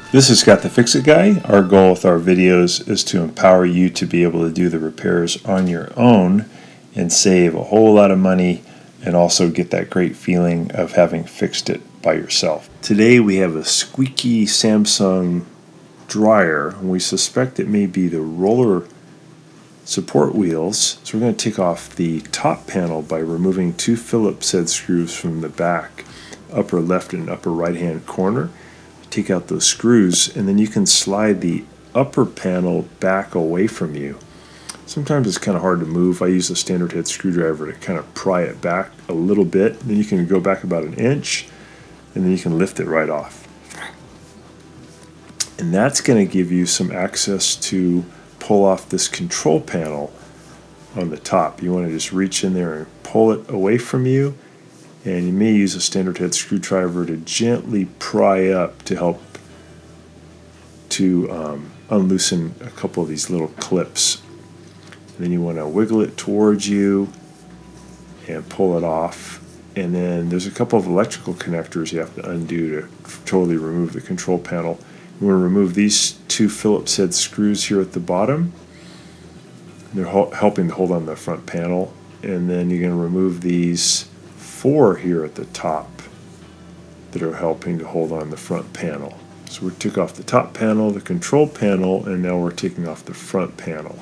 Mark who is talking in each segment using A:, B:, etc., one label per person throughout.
A: This is Scott the Fix-It Guy. Our goal with our videos is to empower you to be able to do the repairs on your own and save a whole lot of money and also get that great feeling of having fixed it by yourself. Today we have a squeaky Samsung dryer, and we suspect it may be the roller support wheels. So we're going to take off the top panel by removing two Phillips head screws from the back, upper left and upper right hand corner. Take out those screws, and then you can slide the upper panel back away from you. Sometimes it's kind of hard to move. I use a standard head screwdriver to kind of pry it back a little bit. Then you can go back about an inch, and then you can lift it right off. And that's going to give you some access to pull off this control panel on the top. You want to just reach in there and pull it away from you. And you may use a standard head screwdriver to gently pry up to help to unloosen a couple of these little clips. And then you want to wiggle it towards you and pull it off. And then there's a couple of electrical connectors you have to undo to totally remove the control panel. You want to remove these two Phillips head screws here at the bottom. They're helping to hold on the front panel. And then you're going to remove these four here at the top that are helping to hold on the front panel. So we took off the top panel, the control panel, and now we're taking off the front panel.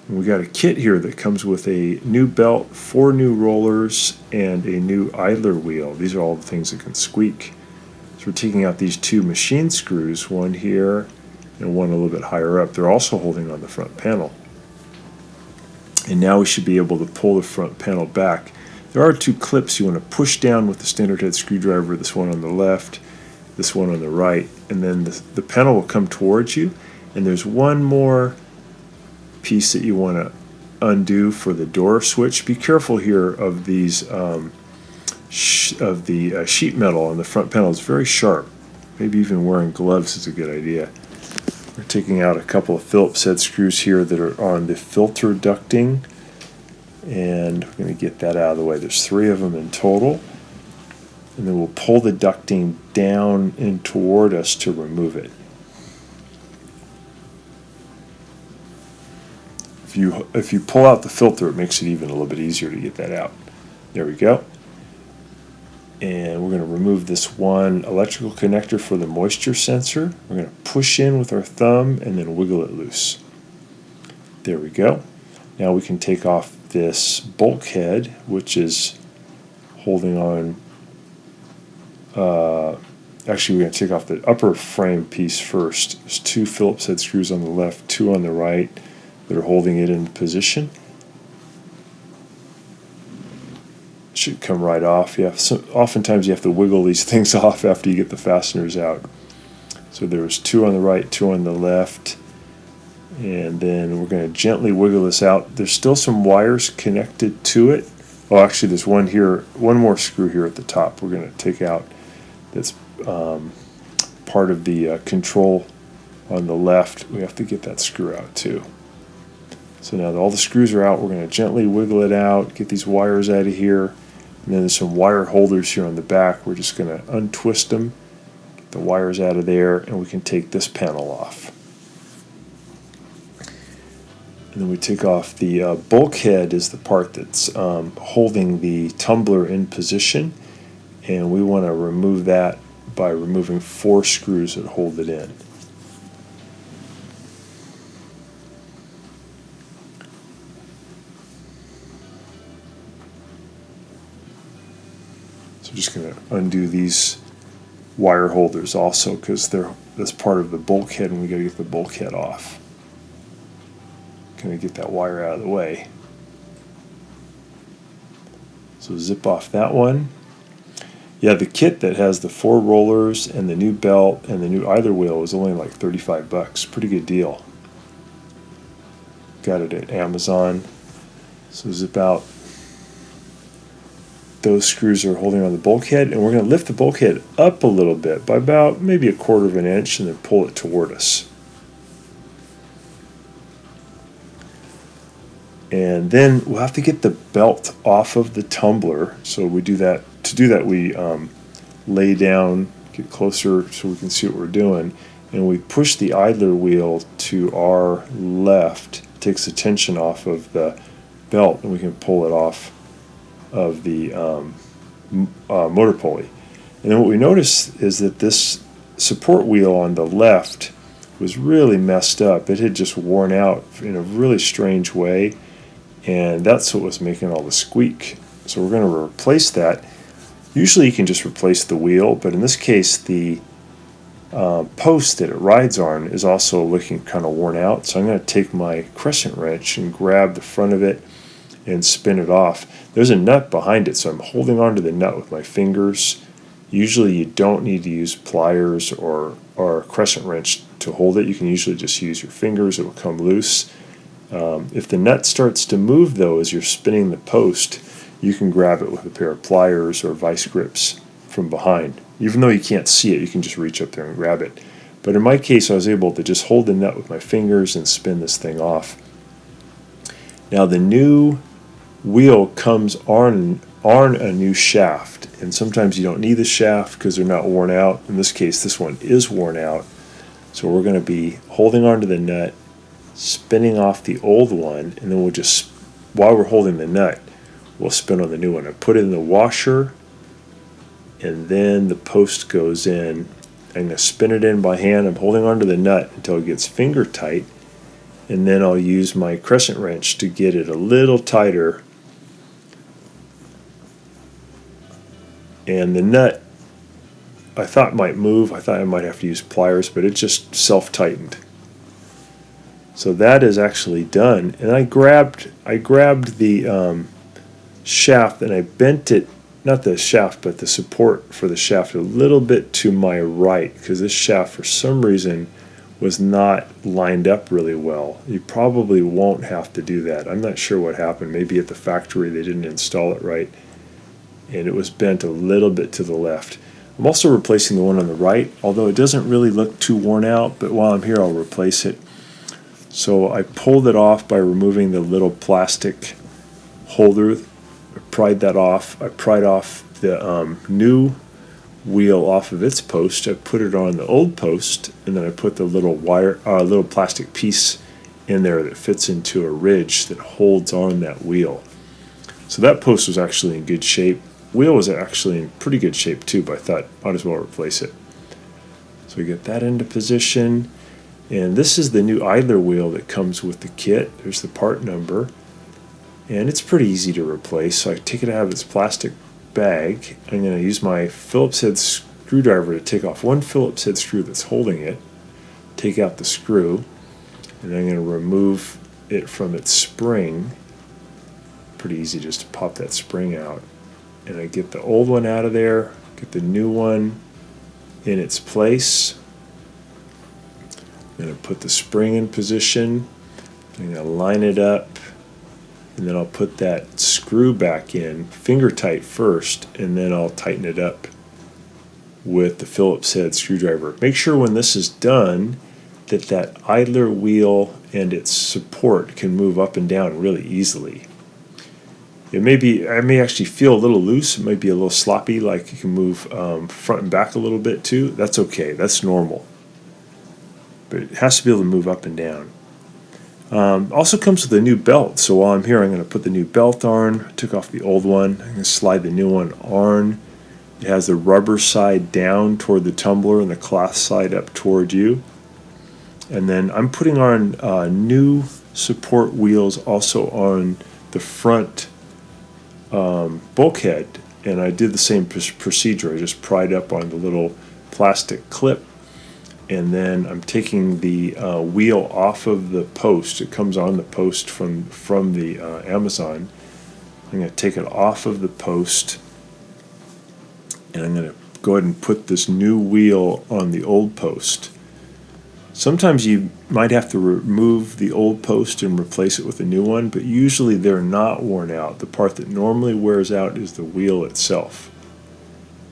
A: And we got a kit here that comes with a new belt, 4 new rollers, and a new idler wheel. These are all the things that can squeak. So we're taking out these two machine screws, one here and one a little bit higher up. They're also holding on the front panel. And now we should be able to pull the front panel back. There are two clips you want to push down with the standard head screwdriver, this one on the left, this one on the right, and then the panel will come towards you. And there's one more piece that you want to undo for the door switch. Be careful here of these sheet metal on the front panel. It's very sharp. Maybe even wearing gloves is a good idea. We're taking out a couple of Phillips head screws here that are on the filter ducting, and we're going to get that out of the way. There's 3 of them in total, and then we'll pull the ducting down and toward us to remove it. If you pull out the filter, it makes it even a little bit easier to get that out. There we go. And we're going to remove this one electrical connector for the moisture sensor. We're going to push in with our thumb and then wiggle it loose. There we go. Now we can take off this bulkhead, which is holding on. Actually, we're going to take off the upper frame piece first. There's 2 Phillips head screws on the left, 2 on the right that are holding it in position. Should come right off. Oftentimes you have to wiggle these things off after you get the fasteners out. So there was 2 on the right, 2 on the left, and then we're going to gently wiggle this out. There's still some wires connected to it. Oh, actually there's one here, one more screw here at the top we're going to take out. That's part of the control on the left. We have to get that screw out too. So now that all the screws are out, we're going to gently wiggle it out, get these wires out of here. And then there's some wire holders here on the back. We're just going to untwist them, get the wires out of there, and we can take this panel off. And then we take off the bulkhead is the part that's holding the tumbler in position. And we want to remove that by removing 4 screws that hold it in. So I'm just going to undo these wire holders also because that's part of the bulkhead, and we got to get the bulkhead off. Going to get that wire out of the way. So zip off that one. Yeah, the kit that has the 4 rollers and the new belt and the new idler wheel was only like $35. Pretty good deal. Got it at Amazon. So zip out. Those screws are holding on the bulkhead, and we're going to lift the bulkhead up a little bit by about maybe a 1/4 of an inch and then pull it toward us. And then we'll have to get the belt off of the tumbler. So we do that. To do that, we lay down get closer so we can see what we're doing. And we push the idler wheel to our left, takes the tension off of the belt, and we can pull it off of the motor pulley. And then what we noticed is that this support wheel on the left was really messed up. It had just worn out in a really strange way, and that's what was making all the squeak. So we're going to replace that. Usually you can just replace the wheel, but in this case the post that it rides on is also looking kind of worn out. So I'm going to take my crescent wrench and grab the front of it and spin it off. There's a nut behind it, so I'm holding onto the nut with my fingers. Usually you don't need to use pliers or a crescent wrench to hold it. You can usually just use your fingers. It will come loose. If the nut starts to move, though, as you're spinning the post, you can grab it with a pair of pliers or vice grips from behind. Even though you can't see it, you can just reach up there and grab it. But in my case, I was able to just hold the nut with my fingers and spin this thing off. Now the new wheel comes on a new shaft, and sometimes you don't need the shaft because they're not worn out. In this case, this one is worn out. So we're going to be holding onto the nut, spinning off the old one, and then we'll just, while we're holding the nut, we'll spin on the new one. I put it in the washer, and then the post goes in. I'm going to spin it in by hand. I'm holding onto the nut until it gets finger tight, and then I'll use my crescent wrench to get it a little tighter. And the nut, I thought might move. I thought I might have to use pliers, but it just self-tightened. So that is actually done. And I grabbed the shaft and I bent it, not the shaft, but the support for the shaft a little bit to my right, because this shaft for some reason was not lined up really well. You probably won't have to do that. I'm not sure what happened. Maybe at the factory they didn't install it right, and it was bent a little bit to the left. I'm also replacing the one on the right, although it doesn't really look too worn out, but while I'm here I'll replace it. So I pulled it off by removing the little plastic holder. I pried that off. I pried off the new wheel off of its post. I put it on the old post, and then I put the little little plastic piece in there that fits into a ridge that holds on that wheel. So that post was actually in good shape. Wheel was actually in pretty good shape too, but I thought might as well replace it. So we get that into position, and this is the new idler wheel that comes with the kit. There's the part number, and it's pretty easy to replace. So I take it out of its plastic bag. I'm going to use my Phillips head screwdriver to take off one Phillips head screw that's holding it, take out the screw, and I'm going to remove it from its spring. Pretty easy just to pop that spring out. And I get the old one out of there, get the new one in its place. I'm going to put the spring in position. I'm going to line it up, and then I'll put that screw back in, finger tight first, and then I'll tighten it up with the Phillips head screwdriver. Make sure when this is done that idler wheel and its support can move up and down really easily. I may actually feel a little loose. It might be a little sloppy, like you can move front and back a little bit too. That's okay. That's normal. But it has to be able to move up and down. Also comes with a new belt. So while I'm here, I'm going to put the new belt on. I took off the old one. I'm going to slide the new one on. It has the rubber side down toward the tumbler and the cloth side up toward you. And then I'm putting on new support wheels also on the front bulkhead, and I did the same procedure. I just pried up on the little plastic clip, and then I'm taking the wheel off of the post. It comes on the post from the Amazon. I'm going to take it off of the post, and I'm going to go ahead and put this new wheel on the old post. Sometimes you might have to remove the old post and replace it with a new one, but usually they're not worn out. The part that normally wears out is the wheel itself.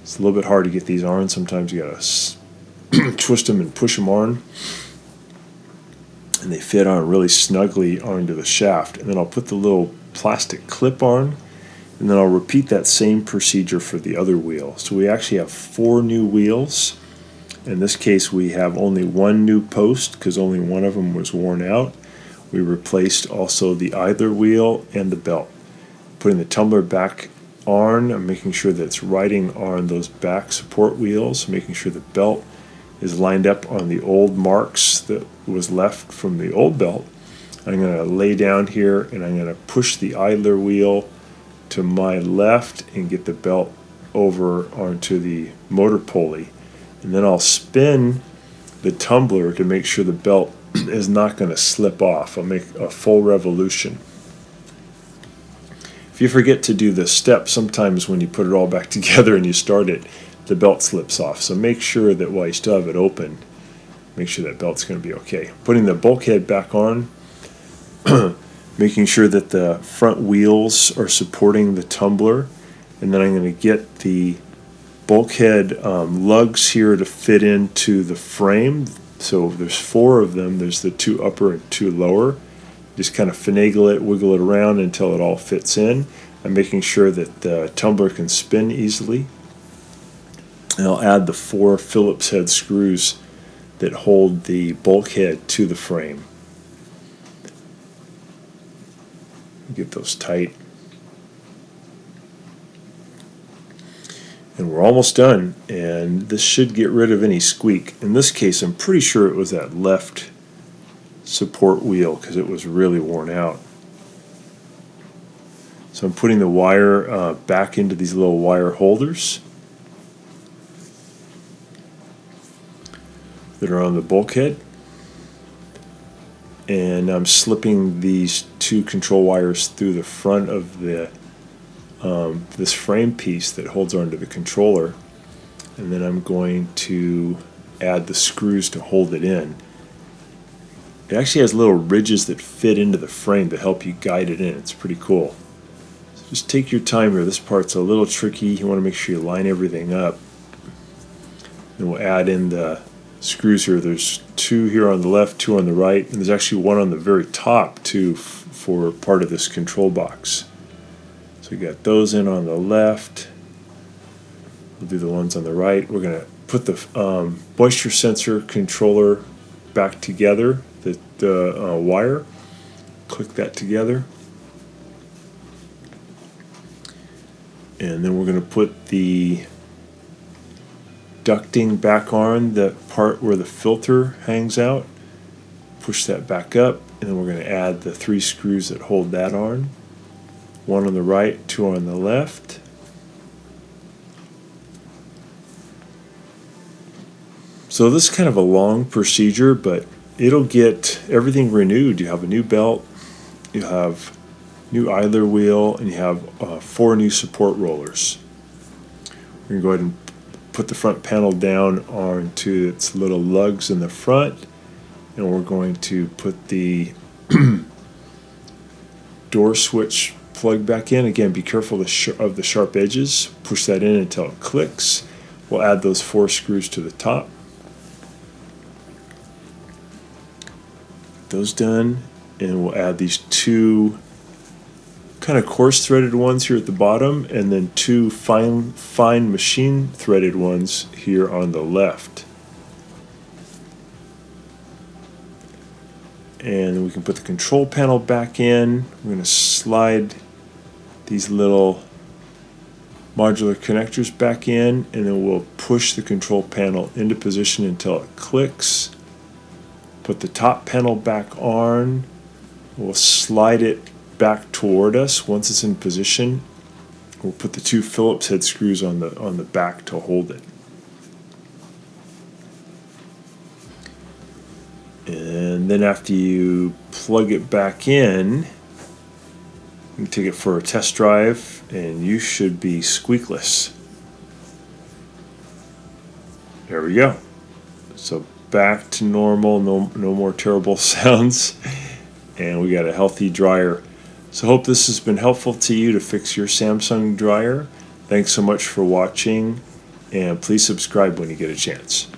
A: It's a little bit hard to get these on. Sometimes you gotta twist them and push them on, and they fit on really snugly onto the shaft. And then I'll put the little plastic clip on, And then I'll repeat that same procedure for the other wheel. So we actually have 4 new wheels. In this case, we have only 1 new post because only one of them was worn out. We replaced also the idler wheel and the belt. Putting the tumbler back on, I'm making sure that it's riding on those back support wheels, making sure the belt is lined up on the old marks that was left from the old belt. I'm going to lay down here and I'm going to push the idler wheel to my left and get the belt over onto the motor pulley. And then I'll spin the tumbler to make sure the belt is not going to slip off. I'll make a full revolution. If you forget to do this step, sometimes when you put it all back together and you start it, the belt slips off. So make sure that while you still have it open, make sure that belt's going to be okay. Putting the bulkhead back on, making sure that the front wheels are supporting the tumbler, and then I'm going to get the bulkhead lugs here to fit into the frame. So there's 4 of them. There's the 2 upper and 2 lower. Just kind of finagle it, wiggle it around until it all fits in. I'm making sure that the tumbler can spin easily. And I'll add the 4 Phillips head screws that hold the bulkhead to the frame. Get those tight. And we're almost done, and this should get rid of any squeak. In this case, I'm pretty sure it was that left support wheel because it was really worn out. So I'm putting the wire back into these little wire holders that are on the bulkhead. And I'm slipping these 2 control wires through the front of the this frame piece that holds onto the controller, and then I'm going to add the screws to hold it in. It actually has little ridges that fit into the frame to help you guide it in. It's pretty cool. So just take your time here. This part's a little tricky. You want to make sure you line everything up. And we'll add in the screws here. There's 2 here on the left, 2 on the right, and there's actually 1 on the very top too for part of this control box. So we got those in on the left. We'll do the ones on the right. We're going to put the moisture sensor controller back together, the wire. Click that together. And then we're going to put the ducting back on, the part where the filter hangs out. Push that back up, and then we're going to add the 3 screws that hold that on. 1 on the right, 2 on the left. So this is kind of a long procedure, but it'll get everything renewed. You have a new belt, you have new idler wheel, and you have 4 new support rollers. We're going to go ahead and put the front panel down onto its little lugs in the front, and we're going to put the door switch plug back in. Again, be careful of the sharp edges. Push that in until it clicks. We'll add those 4 screws to the top. Get those done, and we'll add these 2 kind of coarse threaded ones here at the bottom, and then 2 fine machine threaded ones here on the left. And we can put the control panel back in. We're going to slide these little modular connectors back in, and then we'll push the control panel into position until it clicks. Put the top panel back on. We'll slide it back toward us. Once it's in position, we'll put the 2 Phillips head screws on the back to hold it. And then after you plug it back in, you can take it for a test drive, and you should be squeakless. There we go. So back to normal, no more terrible sounds, and we got a healthy dryer. So hope this has been helpful to you to fix your Samsung dryer. Thanks so much for watching, and please subscribe when you get a chance.